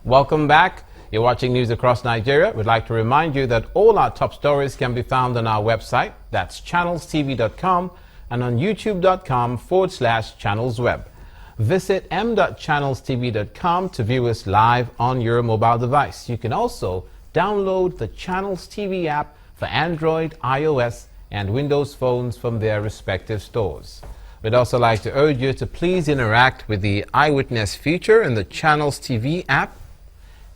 Welcome back. You're watching News Across Nigeria. We'd like to remind you that all our top stories can be found on our website. That's channelstv.com and on youtube.com/channelsweb. Visit m.channelstv.com to view us live on your mobile device. You can also download the Channels TV app for Android, iOS, and Windows phones from their respective stores. We'd also like to urge you to please interact with the Eyewitness feature in the Channels TV app.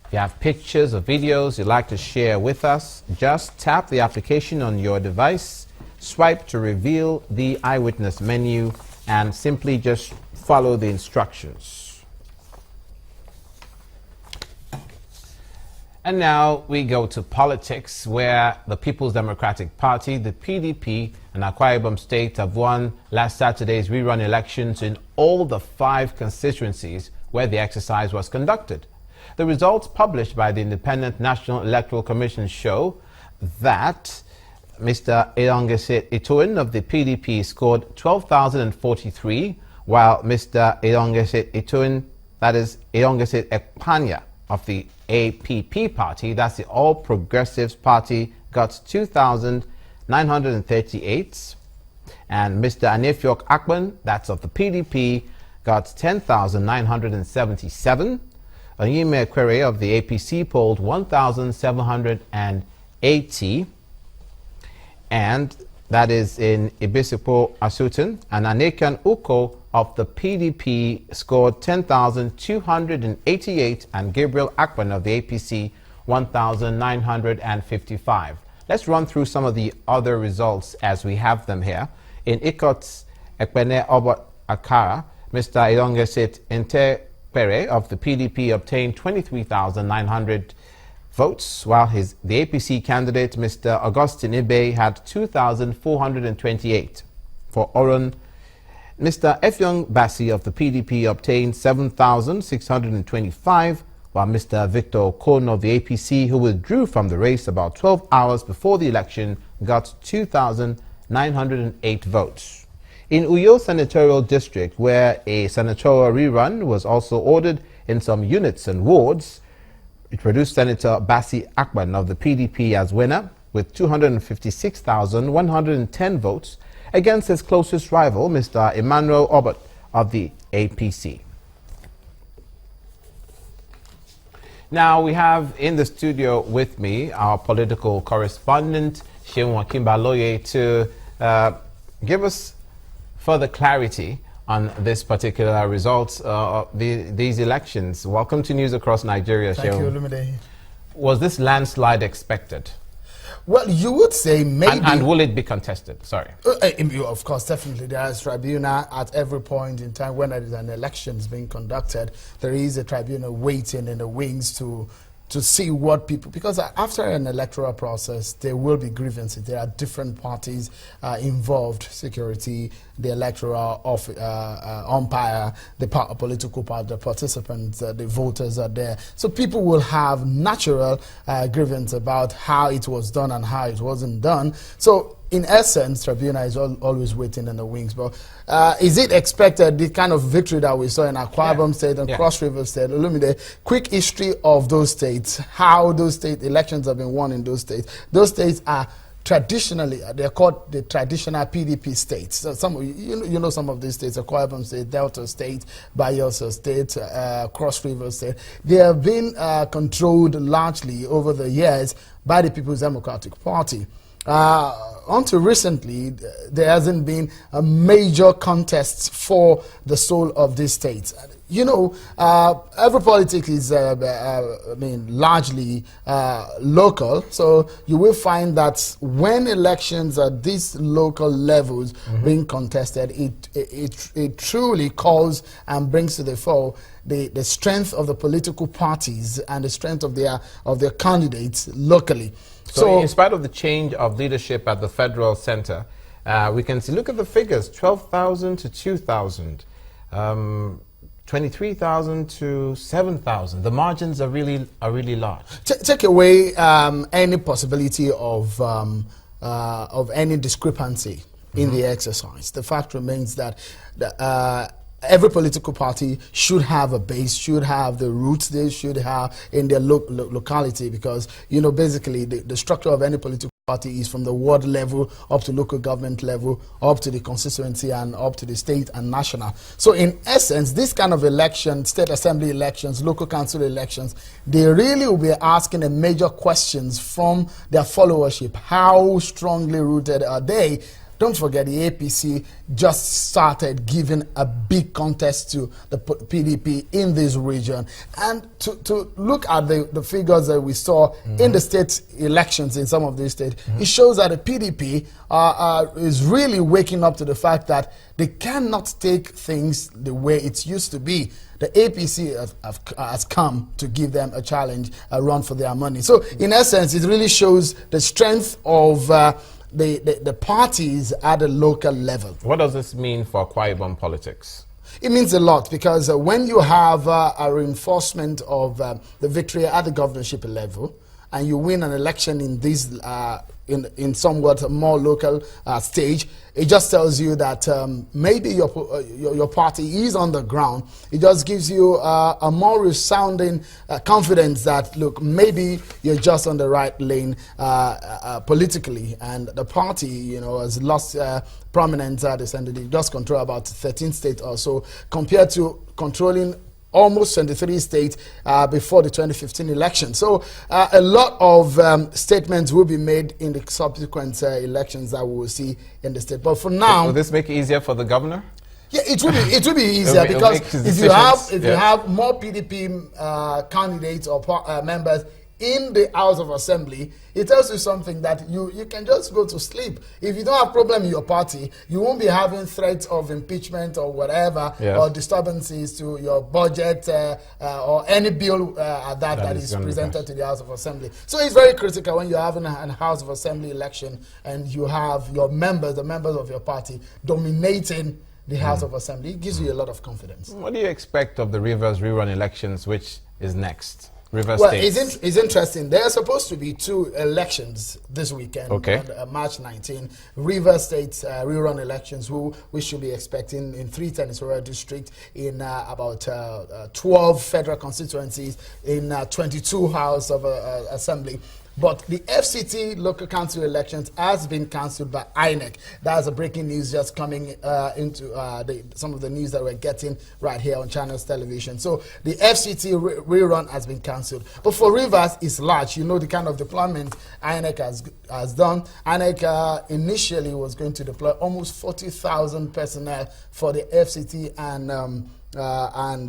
If you have pictures or videos you'd like to share with us, just tap the application on your device, swipe to reveal the Eyewitness menu, and simply just follow the instructions. And now we go to politics, where the People's Democratic Party, the PDP, and Akwa Ibom State have won last Saturday's rerun elections in all the 5 constituencies where the exercise was conducted. The results published by the Independent National Electoral Commission show that Mr. Elongese Itoin of the PDP scored 12,043, while Mr. Elongese Itoin, that is Elongese Ekpanya of the APP party, that's the All Progressives Party, got 2,938, and Mr. Anefiok Akban, that's of the PDP, got 10,977. Onyime Ekwere of the APC polled 1,780, and that is in Ibisipo Asutin, and Anekan Uko of the PDP scored 10,288, and Gabriel Akban of the APC 1,955. Let's run through some of the other results as we have them here. In Ikot's Ekpene Obot Akara, Mr. Elongese Ente Pere of the PDP obtained 23,900 votes, while the APC candidate, Mr. Augustine Ibe, had 2,428. For Oron, Mr. Efyong Bassi of the PDP obtained 7,625, while Mr. Victor Okon of the APC, who withdrew from the race about 12 hours before the election, got 2,908 votes. In Uyo Senatorial District, where a senatorial rerun was also ordered in some units and wards, it produced Senator Bassi Akban of the PDP as winner with 256,110 votes against his closest rival, Mr. Emmanuel Obot of the APC. Now we have in the studio with me our political correspondent, Sheun Wakimbaloye, to give us further clarity on this particular results of these elections. Welcome to News Across Nigeria, Thank Sheun. you, Olumide. Was this landslide expected? Well, you would say maybe. And will it be contested? Sorry. Of course, definitely. There is tribunal at every point in time when there is an election being conducted. There is a tribunal waiting in the wings to see what people, because after an electoral process, there will be grievances. There are different parties involved: security, the electoral umpire, the political party, the participants, the voters are there. So people will have natural grievance about how it was done and how it wasn't done. So in essence, tribunal is always waiting in the wings. But is it expected, the kind of victory that we saw in Akwa Ibom State and Cross River State? Olumide, quick history of those states, how those state elections have been won in those states. Those states are traditionally, they're called the traditional PDP states. So you know some of these states: Akwa Ibom State, Delta State, Bayelsa State, Cross River State. They have been controlled largely over the years by the People's Democratic Party. Until recently, there hasn't been a major contest for the soul of these states. You know, every politics is, largely local. So you will find that when elections at these local levels being contested, it truly calls and brings to the fore the strength of the political parties and the strength of their candidates locally. So in spite of the change of leadership at the federal center, we can see, look at the figures: 12,000 to 2,000. 23,000 to 7,000. The margins are really large. Take away any possibility of any discrepancy in the exercise. The fact remains that every political party should have a base, should have the roots they should have in their locality, because, you know, basically the structure of any political party is from the ward level up to local government level, up to the constituency, and up to the state and national. So in essence, this kind of election, state assembly elections, local council elections, they really will be asking a major questions from their followership. How strongly rooted are they? Don't forget, the APC just started giving a big contest to the PDP in this region. And to look at the figures that we saw in the state elections in some of these states, it shows that the PDP is really waking up to the fact that they cannot take things the way it used to be. The APC has come to give them a challenge, a run for their money. So in essence, it really shows the strength of the parties at the local level. What does this mean for Akwa Ibom politics? It means a lot, because when you have a reinforcement of the victory at the governorship level, and you win an election in this in somewhat more local stage, it just tells you that maybe your party is on the ground. It just gives you a more resounding confidence that, look, maybe you're just on the right lane politically, and the party, you know, has lost prominence at the center. They just control about 13 states or so, compared to controlling almost 23 states before the 2015 election. So a lot of statements will be made in the subsequent elections that we will see in the state. But for now, will this make it easier for the governor? Yeah, it will be easier, because if you have more PDP candidates or members in the House of Assembly, it tells you something that you can just go to sleep. If you don't have problem in your party, you won't be having threats of impeachment or whatever, or disturbances to your budget or any bill that is presented to the House of Assembly. So it's very critical when you're having a House of Assembly election and you have your members, the members of your party, dominating the House of Assembly. It gives you a lot of confidence. What do you expect of the Rivers rerun elections, which is next? Well, it's interesting. There are supposed to be 2 elections this weekend, on March 19. Rivers State rerun elections, we should be expecting in 3 Tenniswaura districts, in about 12 federal constituencies, in 22 House of Assembly. But the FCT local council elections has been cancelled by INEC. That's a breaking news just coming into some of the news that we're getting right here on Channels Television. So the FCT rerun has been cancelled. But for Rivers, it's large. You know the kind of deployment INEC has done. INEC initially was going to deploy almost 40,000 personnel for the FCT and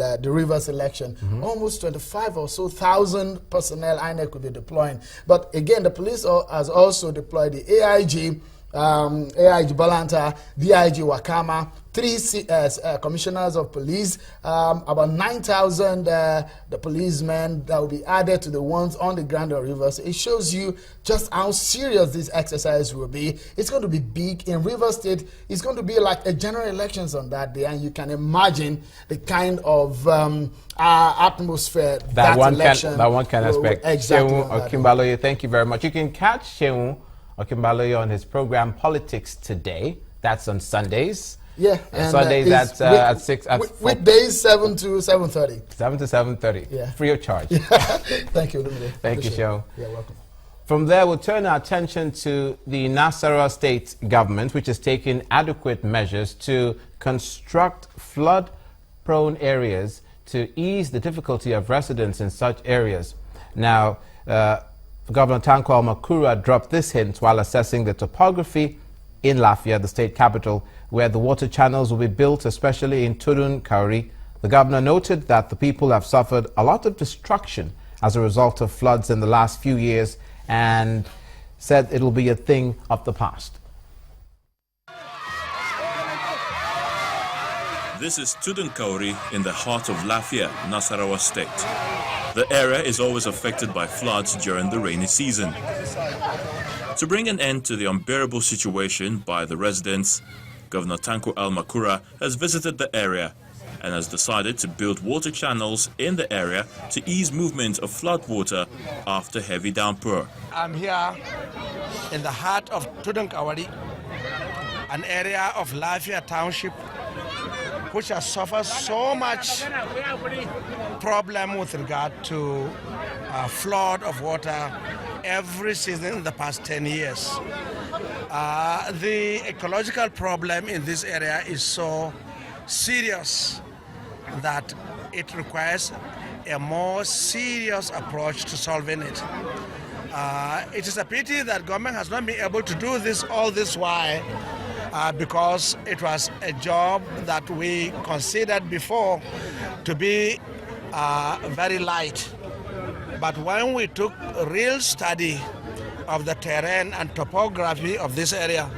the Rivers election. Almost 25 or so thousand personnel INEC could be deploying. But again, the police has also deployed the AIG, AIG Balanta, DIG Wakama, 3 commissioners of police, about 9,000 the policemen that will be added to the ones on the ground of Rivers. It shows you just how serious this exercise will be. It's going to be big. In Rivers State, it's going to be like a general elections on that day, and you can imagine the kind of atmosphere that one can expect. Exactly. Okimbaloye, thank you very much. You can catch Shehu Okimbaloye on his program Politics Today. That's on Sundays. Yeah, and Sundays at 6. Weekdays 7 to 7:30. 7 to 7:30. Yeah, free of charge. Thank you, Lumide. Thank you, Shehu. You're welcome. From there, we'll turn our attention to the Nasarawa state government, which is taking adequate measures to construct flood-prone areas to ease the difficulty of residents in such areas. Now, Governor Tanko Almakura dropped this hint while assessing the topography in Lafia, the state capital, where the water channels will be built, especially in Tudun Kauri. The governor noted that the people have suffered a lot of destruction as a result of floods in the last few years, and said it will be a thing of the past. This is Tudun Kauri in the heart of Lafia, Nasarawa State. The area is always affected by floods during the rainy season. To bring an end to the unbearable situation by the residents, Governor Tanko Almakura has visited the area and has decided to build water channels in the area to ease movement of floodwater after heavy downpour. I'm here in the heart of Tudun Kauri, an area of Lafia Township which has suffered so much problem with regard to flood of water every season in the past 10 years. The ecological problem in this area is so serious that it requires a more serious approach to solving it. It is a pity that government has not been able to do this all this while because it was a job that we considered before to be very light. But when we took a real study of the terrain and topography of this area,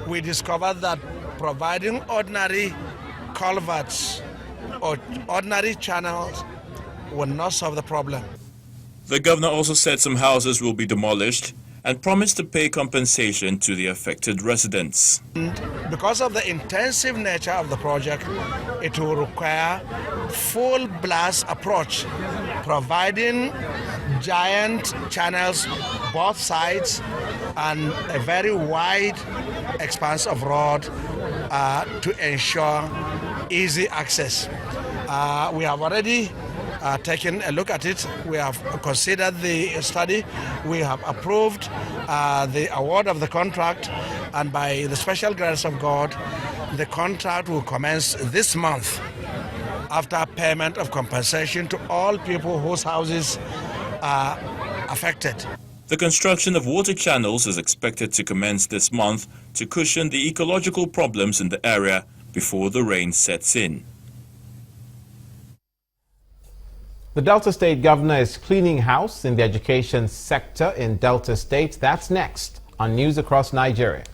we discovered that providing ordinary culverts or ordinary channels will not solve the problem. The governor also said some houses will be demolished and promised to pay compensation to the affected residents. Because of the intensive nature of the project, it will require full blast approach, providing giant channels both sides and a very wide expanse of road to ensure easy access. We have already taken a look at it. We have considered the study. We have approved the award of the contract, and by the special grace of God, the contract will commence this month after payment of compensation to all people whose houses are affected. The construction of water channels is expected to commence this month to cushion the ecological problems in the area before the rain sets in. The Delta State governor is cleaning house in the education sector in Delta State. That's next on News Across Nigeria.